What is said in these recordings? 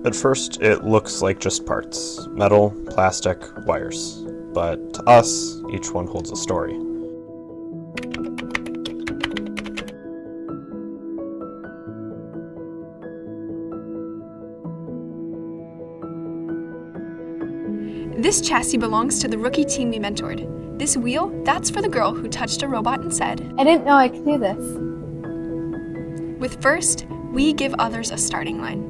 At first, it looks like just parts: metal, plastic, wires. But to us, each one holds a story. This chassis belongs to the rookie team we mentored. This wheel, that's for the girl who touched a robot and said, I didn't know I could do this. With FIRST, we give others a starting line.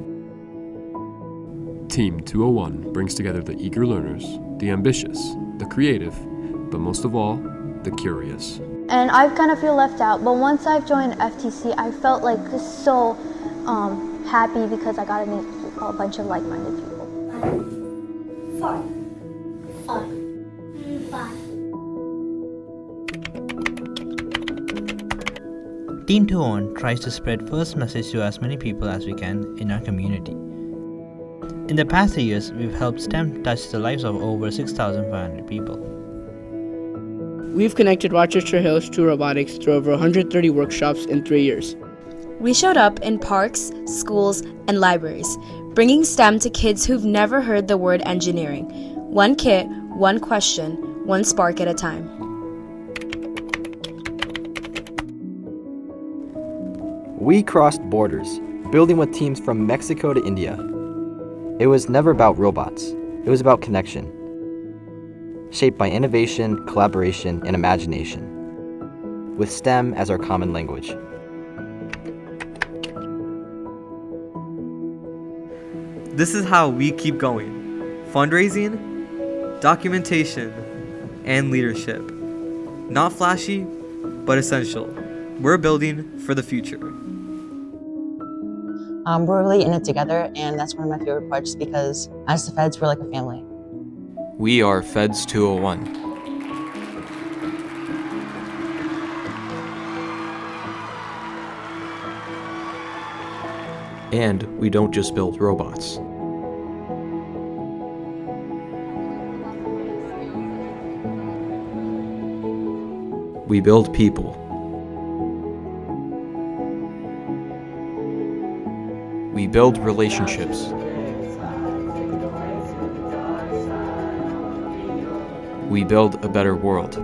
Team 201 brings together the eager learners, the ambitious, the creative, but most of all, the curious. And I kind of feel left out, but once I've joined FTC, I felt like just so happy because I got to meet a bunch of like-minded people. 4, 5. Team 201 tries to spread FIRST message to as many people as we can in our community. In the past 3 years, we've helped STEM touch the lives of over 6,500 people. We've connected Rochester Hills to robotics through over 130 workshops in 3 years. We showed up in parks, schools, and libraries, bringing STEM to kids who've never heard the word engineering. One kit, one question, one spark at a time. We crossed borders, building with teams from Mexico to India. It was never about robots. It was about connection, shaped by innovation, collaboration, and imagination, with STEM as our common language. This is how we keep going. Fundraising, documentation, and leadership. Not flashy, but essential. We're building for the future. We're really in it together, and that's one of my favorite parts because as the Feds, we're like a family. We are FEDS201. And we don't just build robots. We build people. We build relationships. We build a better world.